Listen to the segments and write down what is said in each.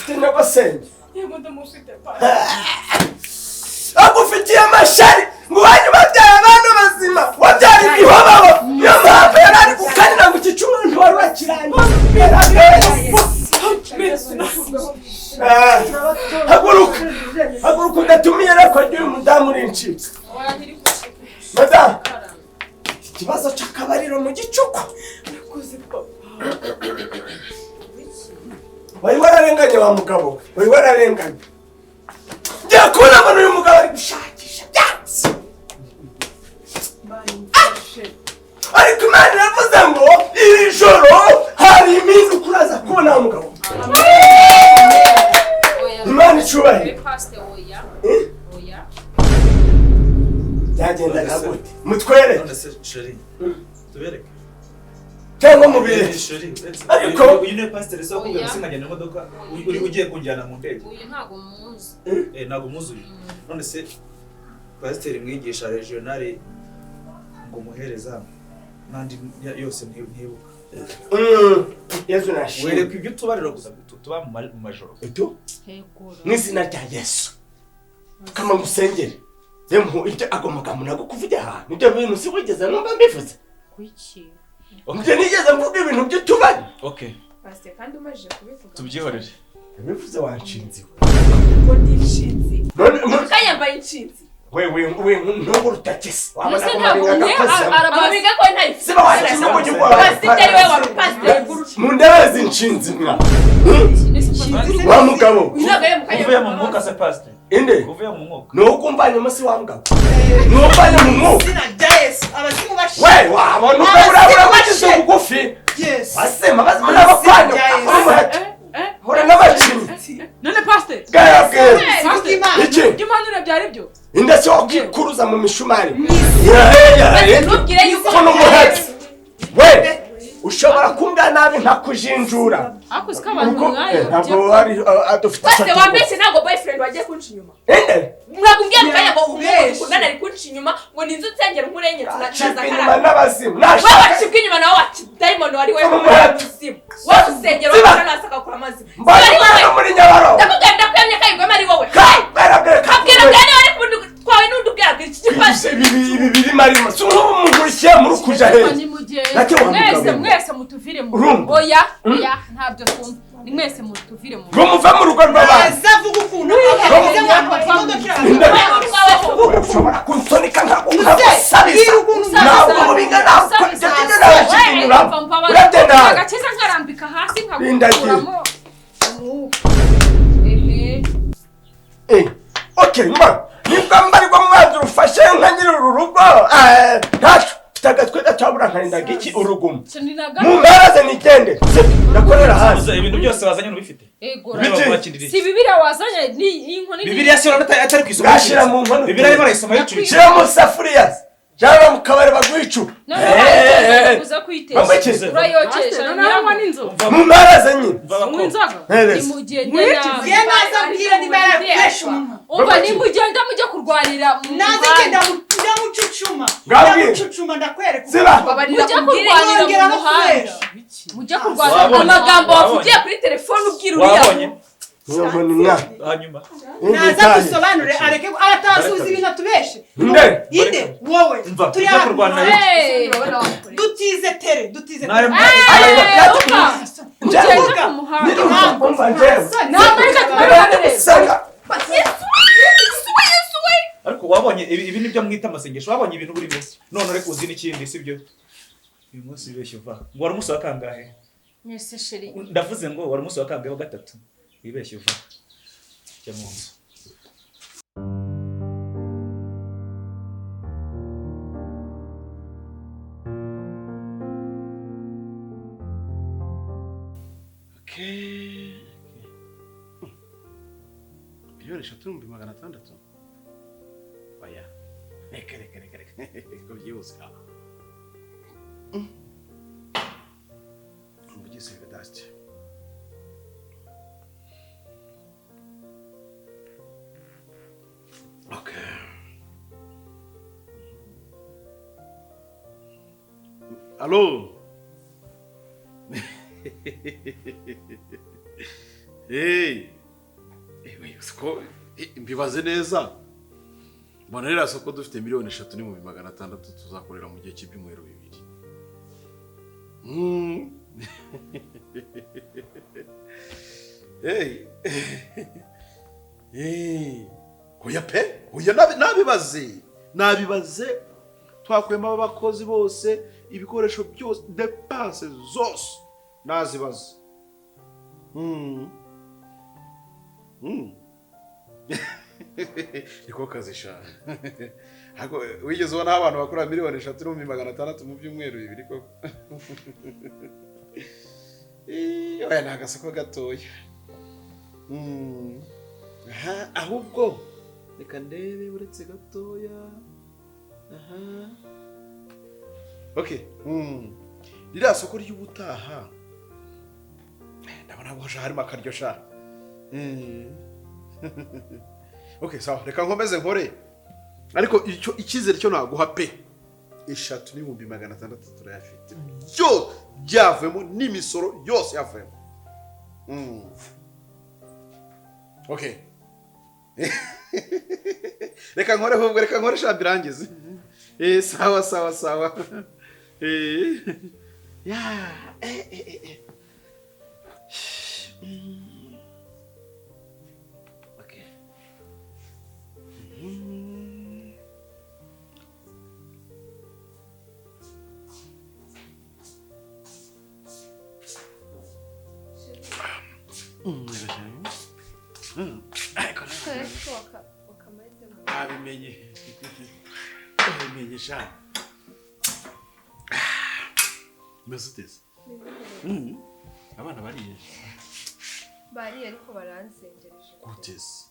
ufite n'abasenge yego ndamufite pa agufitiye amashari ngo wanyu babyara abantu bazima wabyara ibihobabo niyo mpamvu yari ari gukanira ngo iki cyumweru ntiwari wakirangiza haguruka udatumiye reko ry'uyu mudamu uri incika madamu ikibazo cy'akabariro mu gicuku wari wararenganye wa mugabo wari wararenganye ngiye kubona ngo uyu mugabo ari gushakisha byatsi ariko Imana iravuze ngo iri joro hari impinduka uraza kubona wa mugabo Imana icubahiro byagendaga gute mutwere tubereke cyangwa mubire ariko uyu ni pasiteri so kuvuga gusinyanya imodoka uri ugiye kunjyana mu ndege uyu ntago muzi ntago muzuye none se pasiteri mwigisha regionale ngo muhereza nandi yose ntibuka Yesu nashimwe wereka ibyo tubarira gusa tuba mu majoro eto n'izina rya Yesu kama musengere demu ibyo agomba munago kuvuga aha nibyo bintu si wigeze numva mbivuze kuki Nje nigeze mvuga ibintu byo tubari. Okay. Pasiteri kandi umaje kubivuga. Tubyihorere. Bivuze wanshinzi. Ngo ndishinzi. Kanyambaye inshinzi. Wewe ntungu rutakisi. Wabona ko arabiga ko ntayi. Siba wanshinzi ngo gikora. Pasiteri we wa pasiteri guru. Mundebeze inshinzi mwa. Wa mugabo. Uvuye mu mwuka se pasiteri. Inde. Uvuye mu mwuka. Nukumbanye musi wa mugabo. Nukumbanye mu mwuka. Sina Yesu abazimu bashi. We wabona urabura bagize bugufi. Yes. Basema bazimana bakwanyu. Hora n'abakinyi. None pasiteri. Gayabwe. Iki? Impanuro byari byo. Indase okikuruza mu mishumari. Ntubwire yuko kono muhetsi. We ushobora kumbwa nabi ntakujinjura. Akuzi kabantu mwayo. Ntabwo ari adufite. Pasiteri wambese ntabwo boyfriend wagiye kunca inyuma. Mwakubwiye mukanya ngo ukundana ari kunca inyuma ngo ninzu nsengera umurenge tunacaza karaba. N'abazimu. Wabacibwa inyuma nawe wati diamond wari we muzimu. Wasengera wakanasaka kwa mazimu. Bari muri Nyabaro. Ndakugenda kwemye kayigwema ari wowe. Barabwira kabwira bwene wari kundi twawe n'undubwira iki kipasi. Ibi biri marimo. So nk'umugurikiye muri kuja he. Mwese mutuvire mu. Oya ntabyo twumva. Ni mwese mutuvire mu. Muva mu rugo rw'abandi. Azavuga ukuntu ushobora kunsonika nkagusabisa ntabwo mubingana urabyenda agakiza nkarambika hasi nkagukuramo okay mba nibwo mbarirwa mwazi urufashe nka nyiri uru rugo ntacu tagatwe gatabura nkarindaga iki urugumo mumbaraze nigende ndakorera hasi ibintu byose wazanye n'ubifite si Bibiliya wazanye ni inkoni Bibiliya si atari kwisoma gashira mu nkono Bibiliya arimo arayisoma yicuye shira mu safuriya cyangwa mu kabari bagwicu uza kwiteza urayokesha nyangwa n'inzu mumbaraze nyine inzoga nimugende nazabwira nibayakwesha umva nimugende mujye kurwanira nazigenda ndamucucuma ndamucucuma ndakwereka mujye kurwanira mu muhanda mujye kurwanira amagambo wavugiye kuri telefone ubwira uriya hanyuma naza gusobanure areke abatazuzi ibintu tubeshe inde wowe turi kurwana dutize tere dutize ariko wabonye ibi nibyo mwita amasengesho wabonye ibintu buri munsi none reka uzi n'ikindi sibyo uyu munsi bibeshye uva ngo wari umunsi wa kangahe mwese sheri ndavuze ngo wari umunsi wa kangahe wa gatatu wibeshye uva jya mu nzu miliyoni 3,600 oya reka ko byihuse umugize gadasti okay allo hey siko mbibaze neza. Mbona rero soko dufite miliyoni 3 n'ibihumbi 600 tuzakorera mu gihe cy'ibyumweru 2. Hoya pe, hoya nabibaze twakwema abakozi bose ibikoresho byose dépense zose nazibaze. Iko kazi sha. Hako wigeze ubona abantu bakora miliyoni 3 n'ibihumbi 600 mu byumweru 2 koko. Oya nagasako gatoya. Ahubwo reka ndebe uretse gatoya. Okay. Rira soko ry'ubutaha. Ndabona ngo harimo akaryo sha. Okay, sawa. Reka nkomeze nkore. Ariko icyo ikizere cyo naguha pe. 3 n'ibihumbi 600 turayafite. Byo byavemo n'imisoro yose yavemo. Okay. Reka nkore shabirangize. Sawa. Ya. Okay. Abimenye sha. Mesuteze. Abana bariye. Bariye ariko baranzengereje. Guteze.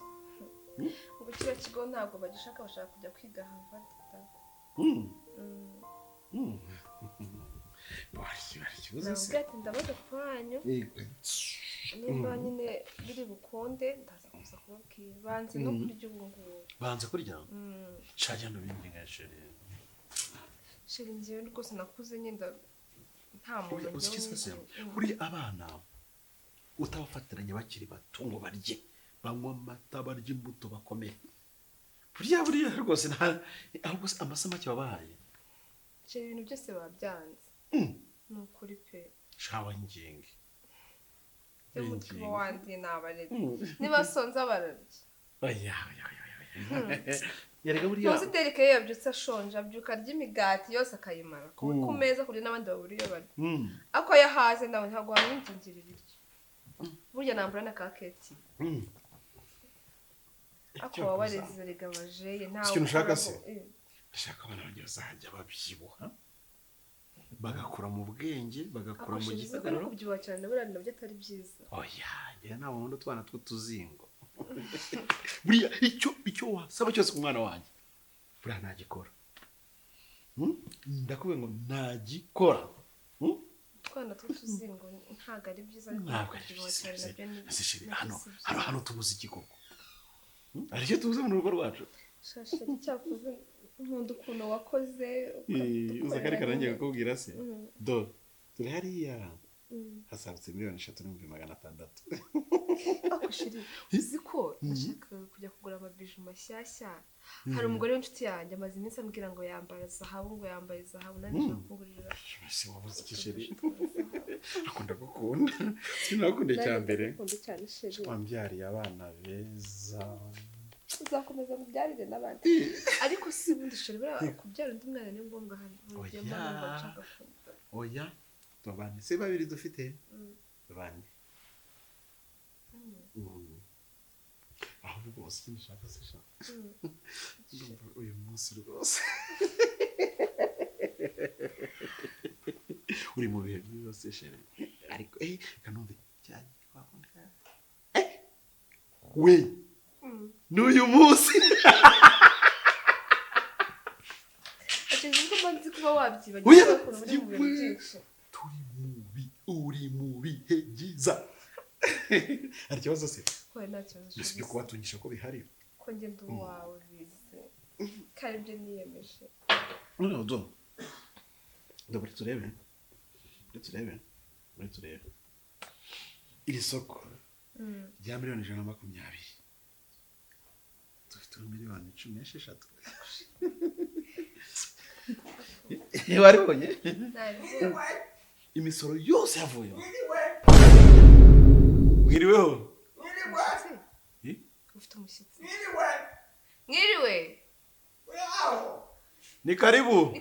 Ubwo kiriya kigo ntabwo bagishaka bashaka kujya kwiga Harvard. Ndabaza ku banyu. Nimba nyine biri bukonde ndaza kuza kubabwira. Banze no kurya ubu ngubu. Banze kurya? Cajyana bindi nka chere. Chere ngiye rwose nakuze nyenda nta muntu njye. Uri abana utabafatiranye bakiri bato ngo barye. Banywa amata barya imbuto bakomeye. Buriya rwose ahubwo amasamake wabahaye. Chere ibintu byose babyanze. Nukuri pe. Shawa ngingi. Umutima wandi nabaretse. Niba sonza bararya. Oya. Yarega buriya. Pasiteri ke yabyutse ashonje abyuka arya imigati yose akayimara. Ku meza kuri n'abandi baburiye bari. Ako yahaze nawe ntago wamwingingira ibiryo. Burya nambura na kaketi. Ako wabareze rega bajeye ntawe. Ikintu ushaka se? Ndashaka abana banjye bazajya babyibuha. Bagakura mu bwenge, bagakura mu gisagararo. Ako kubyibuha cyane burya nabyo atari byiza. Oya, njye nta wundi utwana tw'utuzingo. Buriya icyo wasaba cyose ku mwana wanjye. Buriya ntagikora. Ndakubwiye ngo ntagikora. Twana tw'utuzingo ntago ari byiza ariko kubyibuha cyane nabyo ni. Hano tubuze igikoko. Aricyo tubuze mu rugo rwacu. Shashe cyakoze nkunda ukuntu wakoze. Uza kari karangiye kukubwira se. Do turi hariya. Hasabitse miliyoni 3 n'ibihumbi 600. Akushiri uziko nshaka kujya kugura amabiju mashyashya. Hari umugore w'inshuti yanjye amaze iminsi ambwira ngo yambara zahabu ngo yambaye zahabu nani nakungurira. Se wabuze ikisheri. Akunda gukunda. Sinakunde cyambere. Akunda cyane sheri. Wambyariye abana beza. Uzakomeza mubyarire n'abandi. Ariko si bundi sheri bara kubyara undi mwana ni ngombwa hari. Oya. Tubane. Se babiri dufite. Bane. Ahubwo bose nshaka se sha. Uyu munsi rwose. Uri mu bihe byose shere. Ariko kanumve cyane twakunda. We. N'uyu munsi. Ati ko banzi kuba wabyibagiye ko muri mu bintu byinshi. Uri mu bihe byiza. Hari ikibazo se? Ko nta kibazo. Bisibye kubatungisha ko bihari. Ko nge ndu wawe bize. Kare byo niyemeje. No, do. Buri turebe. Iri soko. Rya miliyoni 120. miliyoni 16 waribonye imisoro yose yavuye mwiriweho ufite umushyitsi mwiriwe ni karibu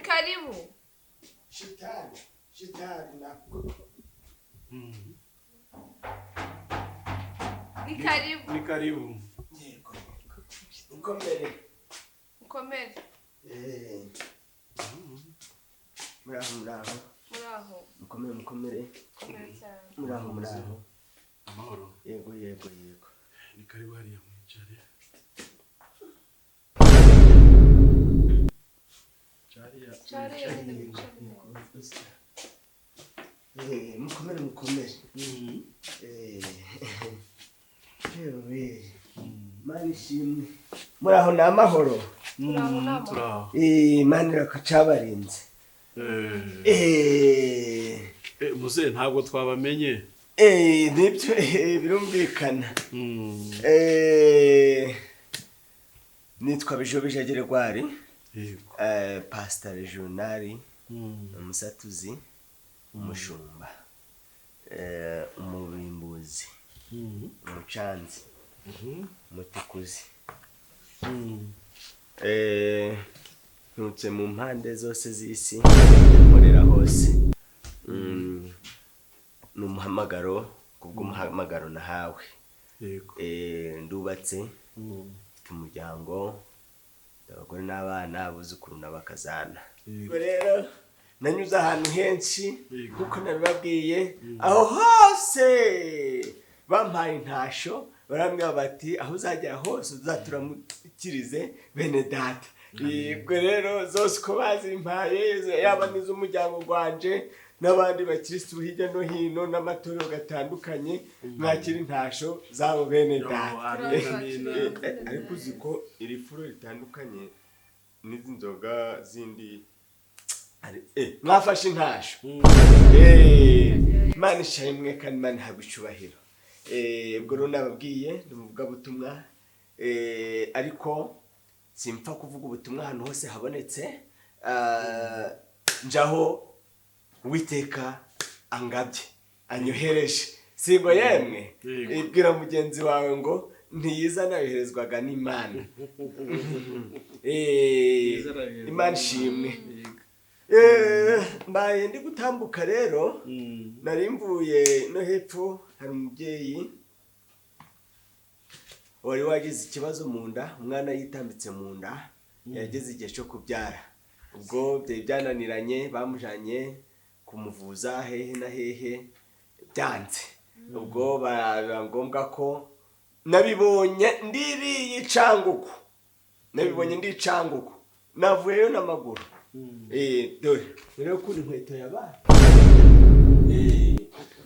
shitani nako ni karibu yego ukomere muraho mukomere cyane muraho amahoro yego ni karibu hariya mwicare mukomere mani ishimwe muraho ni amahoro turaho mani irakacabarinze muze ntabwo twabamenye nibyo birumvikana nitwa Bijiyobija Geregwari Pasiteri Jonari umusatuzi umushumba umubimbuzi umucanzi umutukuzi nturutse mu mpande zose z'isi nkorera hose ni umuhamagaro kubw'umuhamagaro nahawe ndubatse mfite umuryango abagore n'abana abuzukuru n'abakazana rero nanyuze ahantu henshi kuko nabibabwiye aho hose bampaye intasho barambwira bati aho uzagera hose uzaturamukirize bene data ubwo rero zose uko bazimpaye yaba n'iz'umuryango wanje n'abandi bakirisitu hirya no hino n'amatorero gatandukanye mwakira intasho zabo bene data ariko uzi ko iri furo ritandukanye n'izi nzoga zindi mwafashe intasho Imana ishimwe kandi Imana ihabwe icyubahiro ubwo rero nababwiye ni umuvugabutumwa ariko simpfa kuvuga ubutumwa ahantu hose habonetse njaho Uwiteka angabye anyohereje sigo yemwe ibwira mugenzi wawe ngo ntiyizana yoherezwaga n'Imana Imana ishimwe mbaye ndi gutambuka rero nari mvuye no hepfo hari umubyeyi wari wagize ikibazo mu nda umwana yitambitse mu nda yageze igihe cyo kubyara ubwo byari byananiranye bamujanye kumuvuza hehe na hehe byanze ubwo biba ngombwa ko nabibonye ndiriye icanguku navuyeyo n'amaguru dore rero kuri inkweto yabaye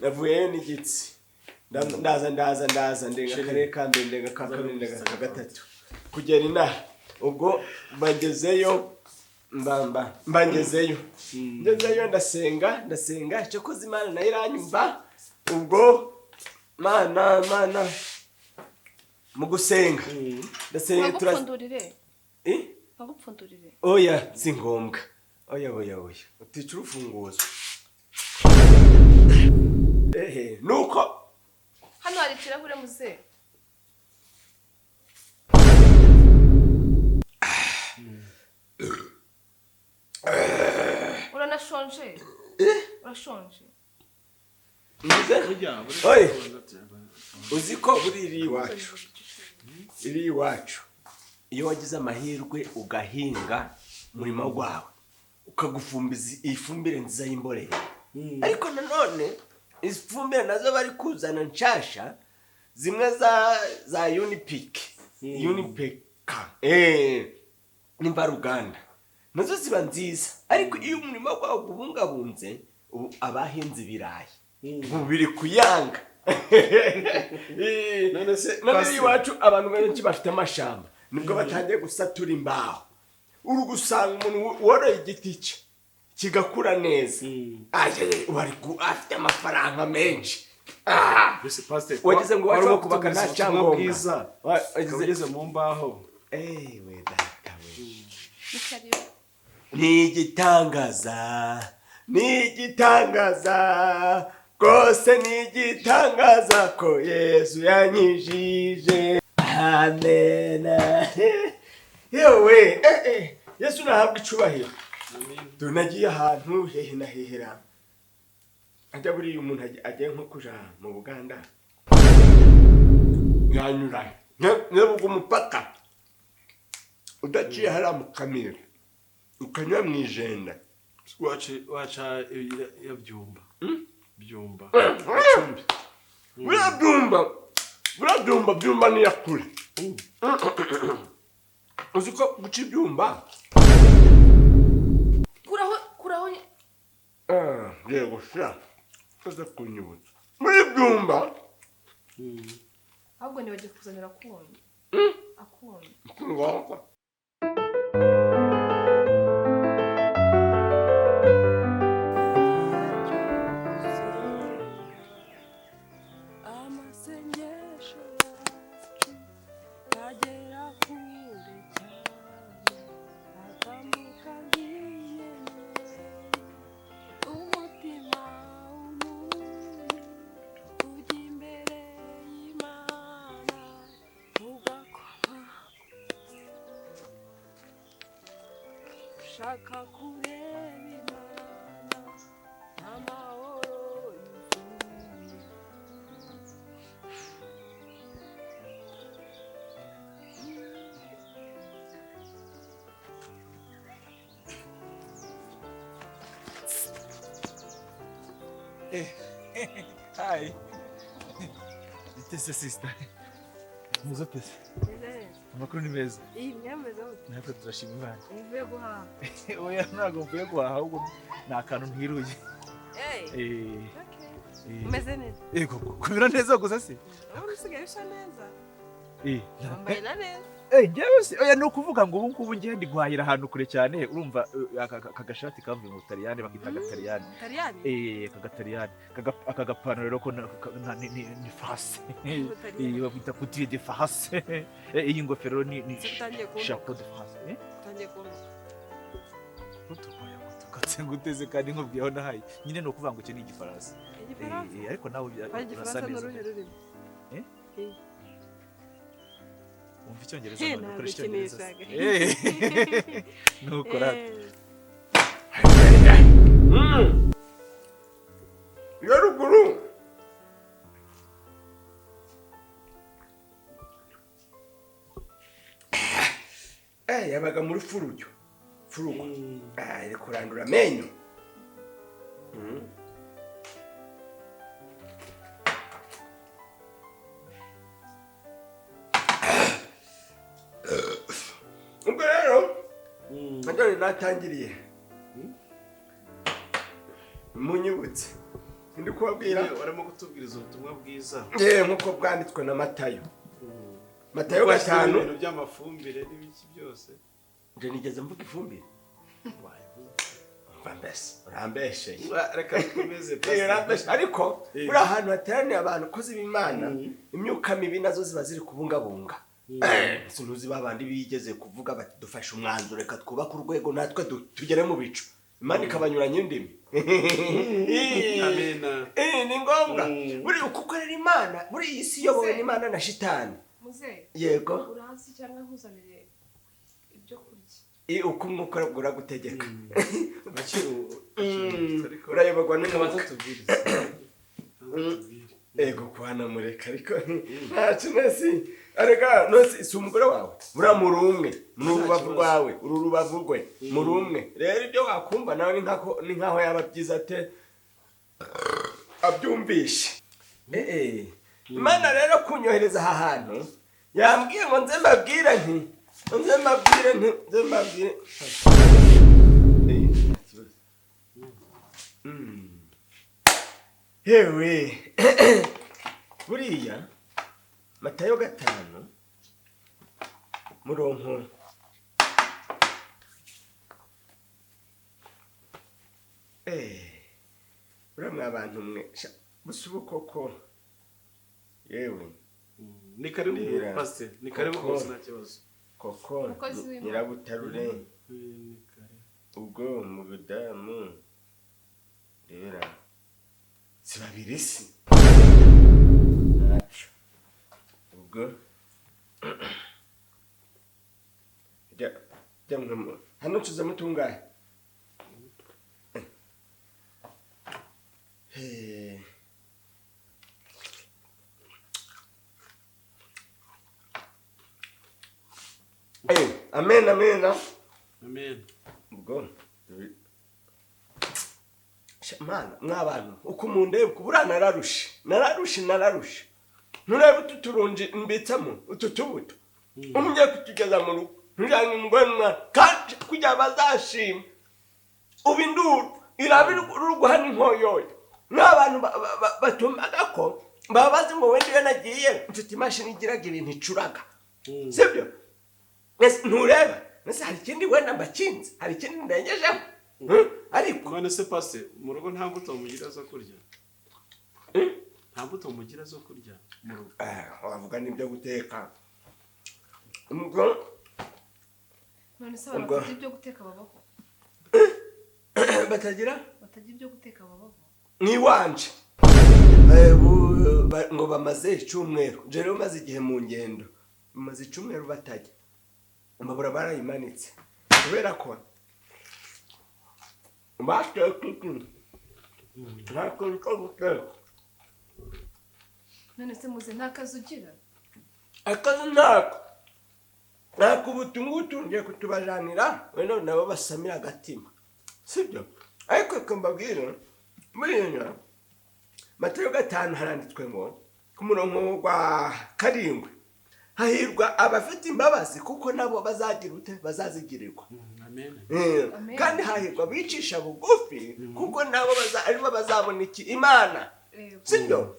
navuyeyo n'igitsi ndaza ndenga akarere ka mbere ndenga ka kabiri ndenga ka gatatu kugera inaha ubwo mbangezeyo ngezeyo ndasenga cyokoze Imana nayo iranyumva ubwo mana mu gusenga ndasenga bagupfundurire oya si ngombwa oya utica urufunguzo nuko hano hari ikirahure muze uranashonje urashonje oye uzi ko buri iri iwacu iyo wagize amahirwe ugahinga umurimo wawe ukagufumbiza ifumbire nziza y'imborera ariko nanone ifumbire nazo bari kuzana nshasha zimwe za unipeka n'imvaruganda nazo ziba nziza ariko iyo umurimo wawe ubungabunze abahinze ibirayi ubu biri kuyanga none iwacu abantu benshi bafite amashamba nibwo batangiye gusatura imbaho uri gusanga umuntu woroye igiti cye kigakura neza afite amafaranga menshi Pasiteri wagize ngo washobora kubaka nta cyangombwa wageze mu mbaho ewe data we Nikariyo. ni igitangaza rwose ni igitangaza ko Yesu yanyijije amen yewe Yesu nahabwa icubahiro tunagiye ahantu hehe na hehera ajya buriya umuntu agiye nko kuja mu Buganda yanyura nyabuga umupaka udaciye hariya mu Kamira ukanyura mu Ijenda waca ya byumba byumba byumba ni yakure uzi ko guca ibyumba kuraho yego sha uza kunyibutsa muri byumba ahubwo nibagiye kuzanira akunda ngomba shaka kureba Imana n'amahoro Hi. This is sister. Muzo pesa. Amakuru ni meza. iyi myameze gute Natwe turashima Imana. uvuye guhaha Oya ntabwo mvuye guhaha ahubwo ni akantu ntiruye. umeze neza Yego kumera neza gusa se. urabona usigaye usa neza Eh. wambaye na neza Njyewe se oya ni ukuvuga ngo ubu ngubu ngiye ndi guhahira ahantu kure cyane urumva aka gashati kavuye mu Butaliyani bakita agataliyani. Kagataliyani aka gapantaro rero ko ni face bakita couture de face iyi ngofero ni chapeau de face utangiye kumva utukoya gutukatse nguteze kandi nkubwiyeho nahaye nyine no kuvuga ngo cyo ni igifaransa ariko nawe urasa neza umva icyongereza ukoresha icyongereza nuko yo ruguru yabaga muri furugo iri kurandura amenyo ubwo rero none natangiriye munyibutse ndi kubabwira warimo kutubwiriza ubutumwa bwiza nkuko bwanditswe na Matayo 5 ibintu by'amafumbire n'ibiki byose nje nigeze mvuga ifumbire urambeshe reka dukomeze ariko uri ahantu hateraniye abantu kozi b'Imana imyuka mibi nazo ziba ziri kubungabunga sintuzi babandi bigeze kuvuga bati dufashe umwanzuro reka twubaka urwego natwe tugere mu bicu Imana ikabanyuranya indimi amena ni ngombwa buri ukukorera Imana buri iyi si yobowe n'Imana na shitani muze yego urazi cyangwa nkuzanire ibyo kurya uko umwuka uragutegeka urayoborwa n'umwuka ego kwana mureka ariko ntacyo nasi arega nose si umugore wawe buriya muri umwe ni urubavu rwawe uru rubavu rwe muri umwe rero ibyo wakumva nawe ni nkaho yaba byiza ate abyumvishe Imana rero kunyohereza aha hantu yambwiye ngo nze mbabwire hewe buriya Matayo 5 murongo uramwe abantu mwe busubukoko yewe ni karibu pastor ni karibu rwose nta kibazo koko nyirabutarure ubwo mu budamu rero si babiri si ntacyo ubwo hano tuze mutungahe amen amen amen ubwo mana mw'abantu uko mundeba kubura nararushe nturebe ututurunji mbitsamo utu tubuto umujye kutugeza mu rugo ntujyanye umugore kandi kugira bazashima ubu induru irabiri uruguhana inkoyoyo n'abantu batumvaga ko baba bazi ngo wenda iyo nagiye mfite imashini igiraga ibintu icuraga sibyo ntureba nese hari ikindi wenda mbakinze hari ikindi ndengejeho ariko none se pase mu rugo nta mbuto mugira zo kurya nta mbuto mugira zo kurya mu rugo wavuga n'ibyo guteka none se batagira ibyo guteka babaho batagira ibyo guteka babaho n'iwanje ngo bamaze icyumweru je rero maze igihe mu ngendo bamaze icyumweru batajya amabura barayimanitse kubera ko none se muze nta kazi ugira akazi ntako ubutungutu ngiye kutubajanira wenda nabo basamira agatima sibyo ariko reka mbabwire muri iyo nyura Matayo 5 haranditswe ngo ku murongo wa 7 hahirwa abafite imbabazi kuko nabo bazagira ute bazazigirirwa amen kandi hahirwa bicisha bugufi kuko nabo aribo bazabona iki imana sibyo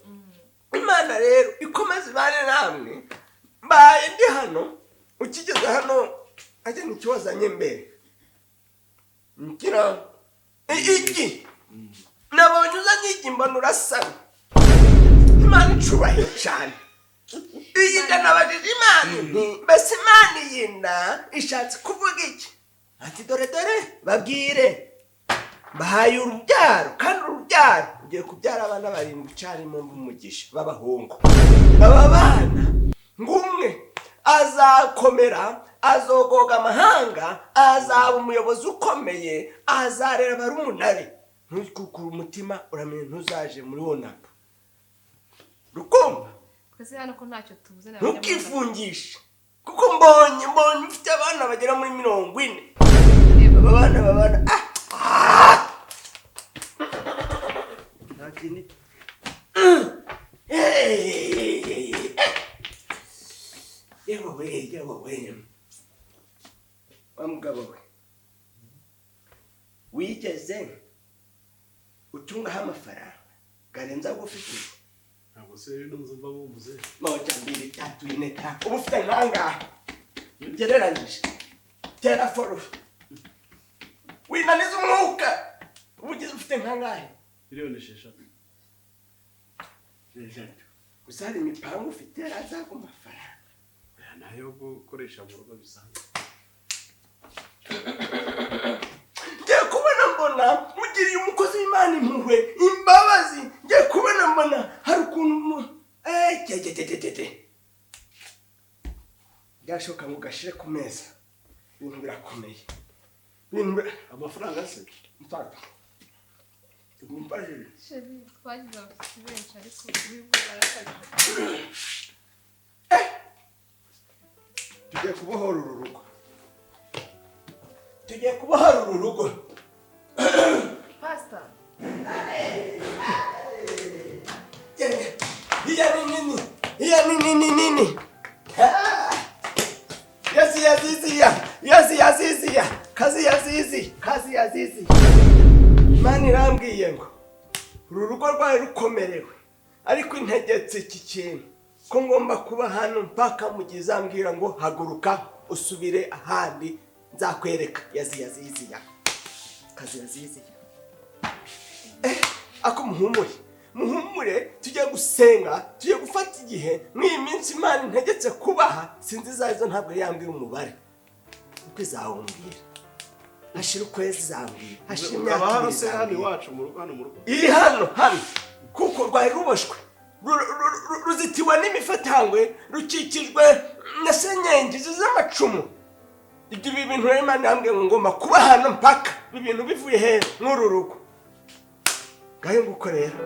imana rero ikomeze ibane namwe mbaye ndi hano ukigeze hano ajya n'ikiwazanye mbere nkira iki nabonye uzanye iki mbona urasana imana icubahiro cyane iyi ndanabajije imana mbese imana yinda ishatse kuvuga iki ati dore babwire bahaye urubyaro kandi urubyaro ugiye kubyara abana 7 cyarimo umugisha b'abahungu aba bana ngumwe azakomera azogoga amahanga azaba umuyobozi ukomeye azarera barumunare ntukukura umutima uramenye ntuzaje muri wonapo rukumva twese hano ko ntacyo tubuze ntukifungishe kuko mbonye mfite abana bagera muri 40 babana ntakini yewe wa mugabo we wigeze utungaho amafaranga garenza gufite ntabwo se rero muzumva muvuze moja 2 3 4 5 ubu ufite nkanga gereranyije tera foro winaniza umwuka ubugize ufite nkangahe miliyoni 6 gusa hari imipango ufite azago amafaranga nayo gukoresha mu rugo bisanzwe ngiye kubona mbona mugiriye umukozi w'Imana impuhwe imbabazi ngiye kubona mbona hari ukuntu byashoka ngo gashire ku meza ibintu birakomeye amafaranga se mfata umupajiri sheri twagize abafite benshi ariko bivuga arakaje tugiye kubohora uru rugo Pastor iya nini yaziya kazi yazizi Imana irambwiye ngo uru rugo rwawe rukomerewe ariko integetse iki kintu ko ngomba kuba hano mpaka mugize ambwira ngo haguruka usubire ahandi nzakwereka yaziya kazi yaziya ako muhumure muhumure tujye gusenga tujye gufata igihe mw'iyi minsi Imana integetse kubaha sinzi izazo ntabwo yambwira umubare uko izawumbwira hashira ukwezi izambwira hashira imyaka hano se hano iwacu mu rugo iri hano kuko rwari ruboshwe ruzitiwe n'imifatangwe rukikijwe na senyenge z'amacumu ibyo bintu rero Imana yambwiye ngo ngomba kuba hano mpaka ibintu bivuye he nk'uru rugo ngayo nguko rero